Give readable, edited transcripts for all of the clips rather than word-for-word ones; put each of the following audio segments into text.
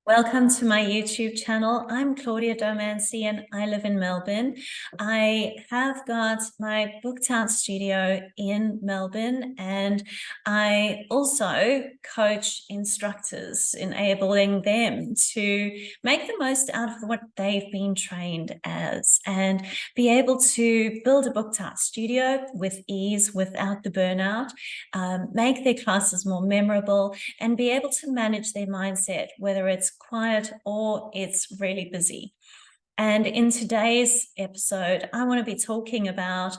Welcome to my YouTube channel. I'm Claudia Domancy and I live in Melbourne. I have got my booked out studio in Melbourne, and I also coach instructors, enabling them to make the most out of what they've been trained as and be able to build a booked out studio with ease without the burnout, make their classes more memorable, and be able to manage their mindset, whether it's quiet or it's really busy. And in today's episode, I want to be talking about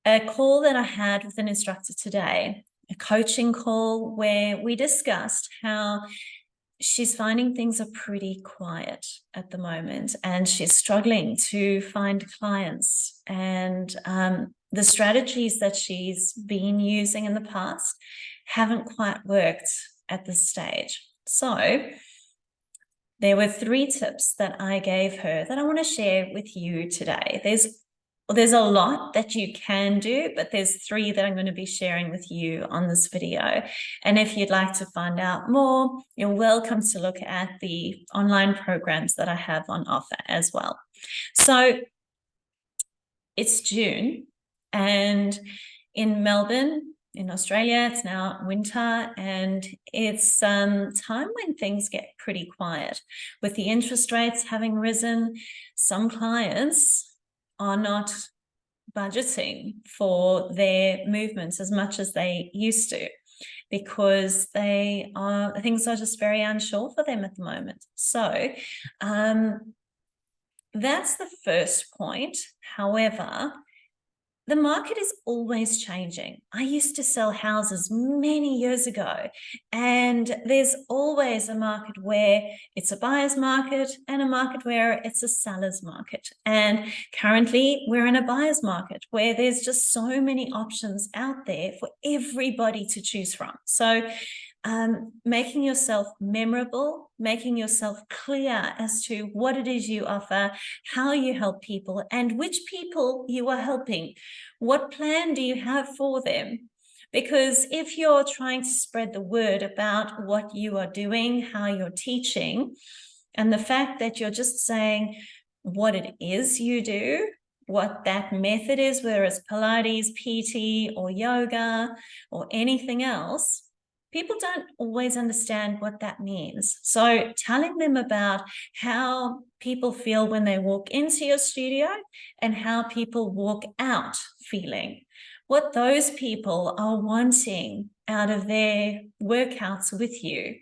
a call that I had with an instructor today, a coaching call where we discussed how she's finding things are pretty quiet at the moment and she's struggling to find clients, and the strategies that she's been using in the past haven't quite worked at this stage. So there were 3 tips that I gave her that I want to share with you today. There's a lot that you can do, but there's 3 that I'm going to be sharing with you on this video. And if you'd like to find out more, you're welcome to look at the online programs that I have on offer as well. So it's June, and in Melbourne, in Australia, it's now winter, and it's time when things get pretty quiet. With the interest rates having risen, some clients are not budgeting for their movements as much as they used to, because things are just very unsure for them at the moment. So that's the first point. However, the market is always changing. I used to sell houses many years ago, and there's always a market where it's a buyer's market and a market where it's a seller's market. And currently we're in a buyer's market where there's just so many options out there for everybody to choose from. So making yourself memorable, making yourself clear as to what it is you offer, how you help people, and which people you are helping. What plan do you have for them? Because if you're trying to spread the word about what you are doing, how you're teaching, and the fact that you're just saying what it is you do, what that method is, whether it's Pilates, PT, or yoga, or anything else, people don't always understand what that means. So telling them about how people feel when they walk into your studio and how people walk out feeling, what those people are wanting out of their workouts with you,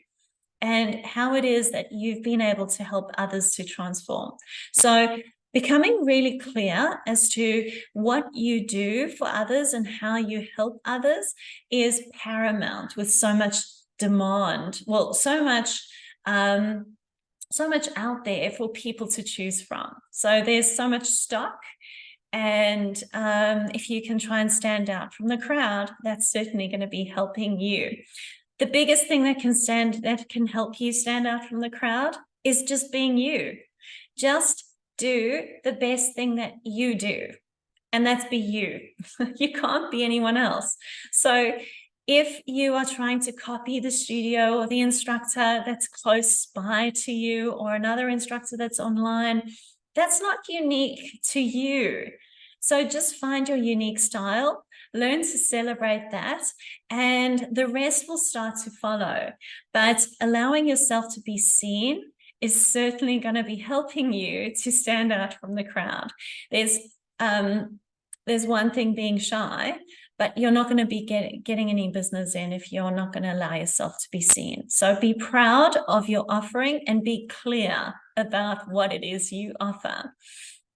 and how it is that you've been able to help others to transform. So becoming really clear as to what you do for others and how you help others is paramount with so much demand. Well, so much out there for people to choose from. So there's so much stock. And if you can try and stand out from the crowd, that's certainly going to be helping you. The biggest thing that can help you stand out from the crowd is just being you. Just do the best thing that you do, and that's be you. You can't be anyone else. So if you are trying to copy the studio or the instructor that's close by to you, or another instructor that's online, that's not unique to you. So just find your unique style, learn to celebrate that, and the rest will start to follow. But allowing yourself to be seen is certainly going to be helping you to stand out from the crowd. There's one thing being shy, but you're not going to be getting any business in if you're not going to allow yourself to be seen. So be proud of your offering and be clear about what it is you offer.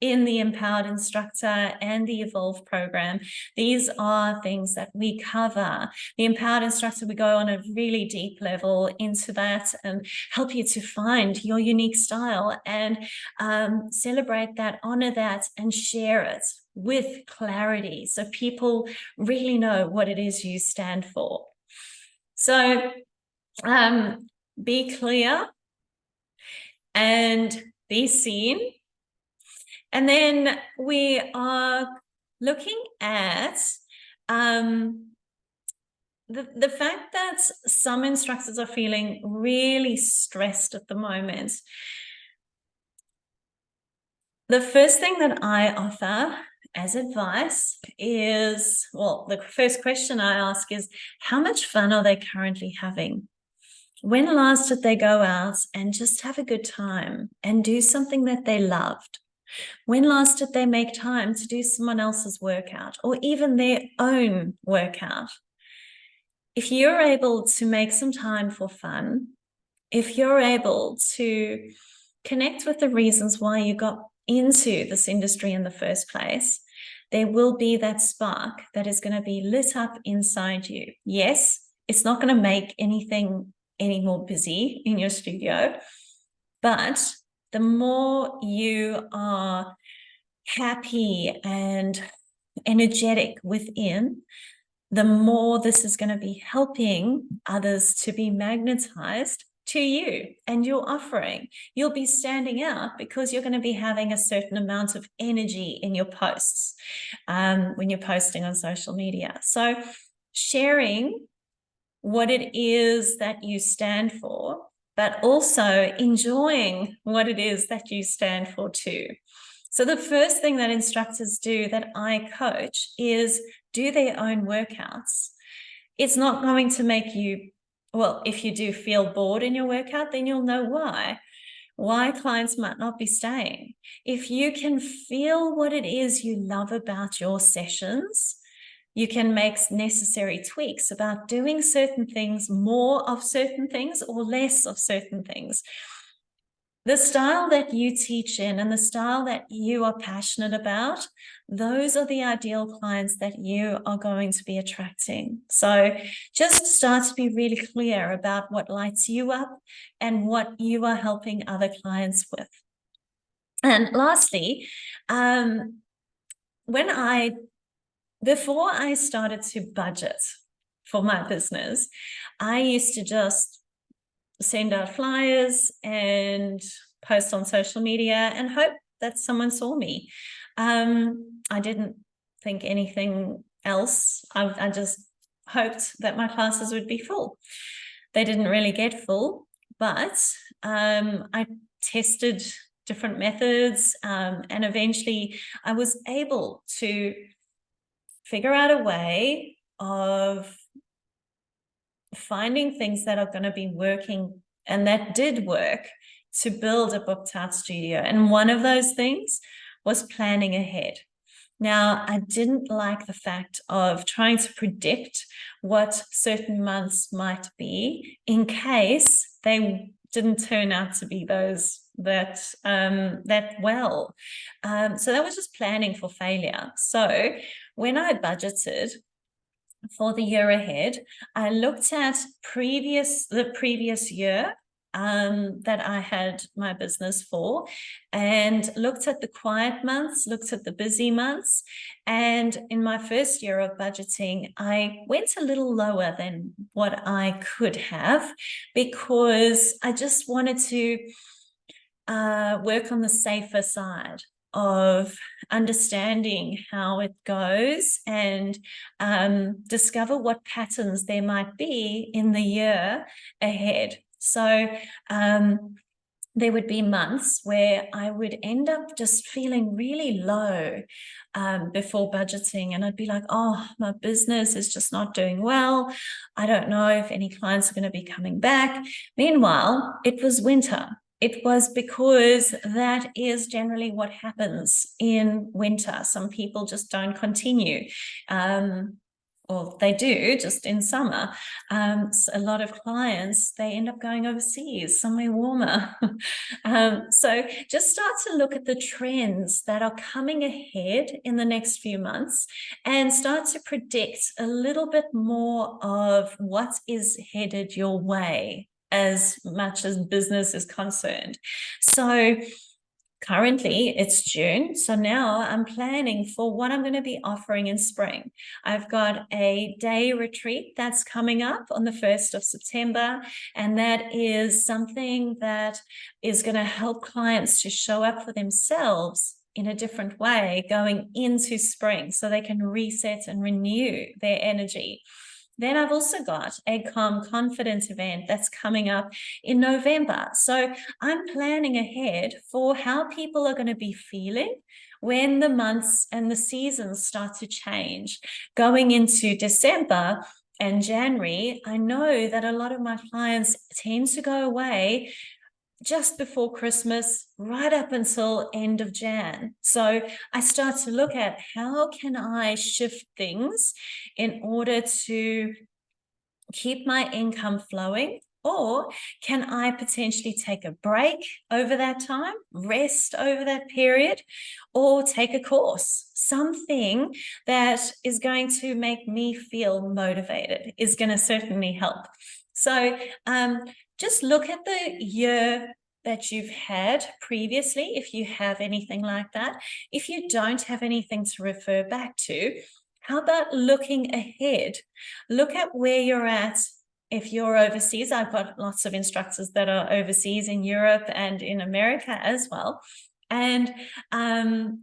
In the Empowered Instructor and the Evolve program, these are things that we cover. The Empowered Instructor, we go on a really deep level into that and help you to find your unique style and celebrate that, honor that, and share it with clarity so people really know what it is you stand for. So be clear and be seen. And then we are looking at the fact that some instructors are feeling really stressed at the moment, the first thing that I offer as advice is, well, the first question I ask is, how much fun are they currently having? When last did they go out and just have a good time and do something that they loved? When last did they make time to do someone else's workout or even their own workout? If you're able to make some time for fun, if you're able to connect with the reasons why you got into this industry in the first place, there will be that spark that is going to be lit up inside you. Yes, it's not going to make anything any more busy in your studio, but the more you are happy and energetic within, the more this is going to be helping others to be magnetized to you and your offering. You'll be standing out because you're going to be having a certain amount of energy in your posts when you're posting on social media. So sharing what it is that you stand for, but also enjoying what it is that you stand for too. So the first thing that instructors do that I coach is do their own workouts. It's not going to make you, well, if you do feel bored in your workout, then you'll know why clients might not be staying. If you can feel what it is you love about your sessions, you can make necessary tweaks about doing certain things, more of certain things or less of certain things. The style that you teach in and the style that you are passionate about, those are the ideal clients that you are going to be attracting. So just start to be really clear about what lights you up and what you are helping other clients with. And lastly, before I started to budget for my business, I used to just send out flyers and post on social media and hope that someone saw me. I didn't think anything else. I just hoped that my classes would be full. They didn't really get full, but I tested different methods and eventually I was able to figure out a way of finding things that are going to be working and that did work to build a booked out studio. And one of those things was planning ahead. Now, I didn't like the fact of trying to predict what certain months might be in case they didn't turn out to be those that well. So that was just planning for failure. So when I budgeted for the year ahead, I looked at the previous year that I had my business for and looked at the quiet months, looked at the busy months. And in my first year of budgeting, I went a little lower than what I could have because I just wanted to work on the safer side of understanding how it goes and discover what patterns there might be in the year ahead. So there would be months where I would end up just feeling really low before budgeting. And I'd be like, oh, my business is just not doing well. I don't know if any clients are going to be coming back. Meanwhile, it was winter. It was because that is generally what happens in winter. Some people just don't continue. Or they do just in summer. So a lot of clients, they end up going overseas, somewhere warmer. So just start to look at the trends that are coming ahead in the next few months and start to predict a little bit more of what is headed your way as much as business is concerned. So currently it's June, so now I'm planning for what I'm going to be offering in spring. I've got a day retreat that's coming up on the 1st of September, and that is something that is going to help clients to show up for themselves in a different way going into spring so they can reset and renew their energy. Then I've also got a Calm Confident event that's coming up in November. So I'm planning ahead for how people are going to be feeling when the months and the seasons start to change. Going into December and January, I know that a lot of my clients tend to go away just before Christmas, right up until end of Jan. So I start to look at how can I shift things in order to keep my income flowing, or can I potentially take a break over that time, rest over that period, or take a course? Something that is going to make me feel motivated is going to certainly help. So just look at the year that you've had previously, if you have anything like that. If you don't have anything to refer back to, how about looking ahead? Look at where you're at. If you're overseas, I've got lots of instructors that are overseas in Europe and in America as well. And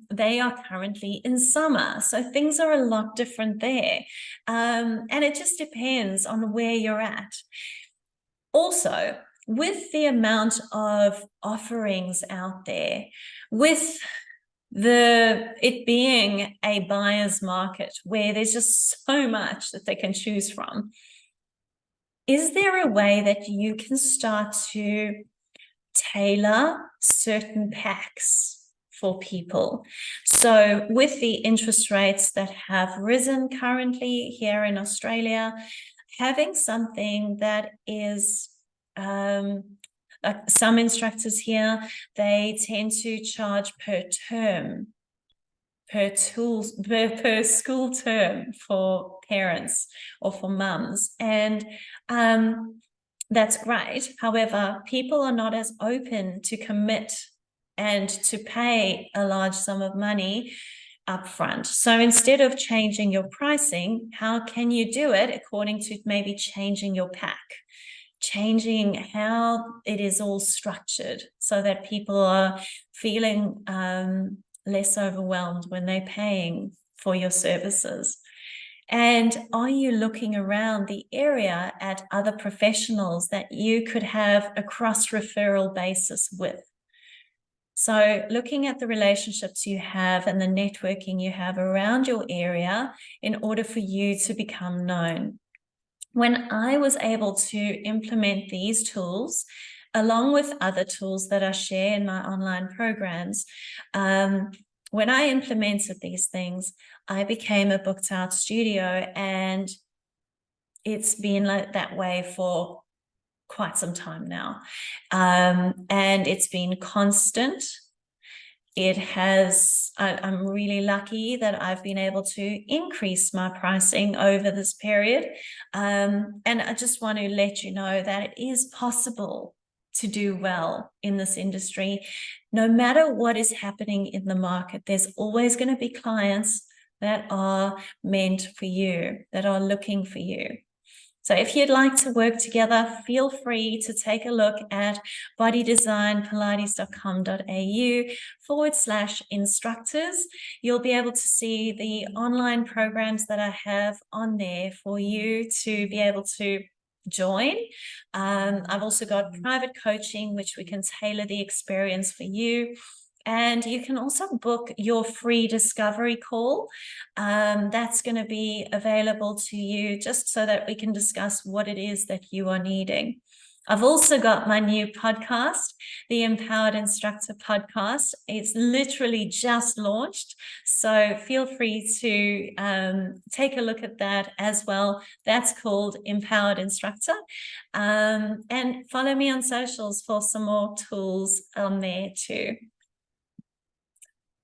they are currently in summer. So things are a lot different there. And it just depends on where you're at. Also, with the amount of offerings out there, with it being a buyer's market where there's just so much that they can choose from, is there a way that you can start to tailor certain packs for people? So with the interest rates that have risen currently here in Australia, having something that is like some instructors here, they tend to charge per term, per school term for parents or for mums. And that's great. However, people are not as open to commit and to pay a large sum of money upfront. So instead of changing your pricing, how can you do it according to maybe changing your pack? Changing how it is all structured so that people are feeling less overwhelmed when they're paying for your services. And are you looking around the area at other professionals that you could have a cross-referral basis with? So looking at the relationships you have and the networking you have around your area in order for you to become known. When I was able to implement these tools, along with other tools that I share in my online programs, when I implemented these things, I became a booked out studio, and it's been like that way for quite some time now. And it's been constant. It has, I'm really lucky that I've been able to increase my pricing over this period. And I just want to let you know that it is possible to do well in this industry. No matter what is happening in the market, there's always going to be clients that are meant for you, that are looking for you. So if you'd like to work together, feel free to take a look at bodydesignpilates.com.au/instructors. You'll be able to see the online programs that I have on there for you to be able to join. I've also got private coaching, which we can tailor the experience for you. And you can also book your free discovery call. That's going to be available to you just so that we can discuss what it is that you are needing. I've also got my new podcast, the Empowered Instructor podcast. It's literally just launched, so feel free to take a look at that as well. That's called Empowered Instructor. And follow me on socials for some more tools on there too.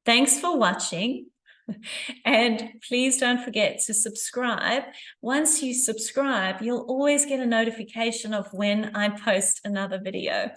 Thanks for watching, and please don't forget to subscribe. Once you subscribe, you'll always get a notification of when I post another video.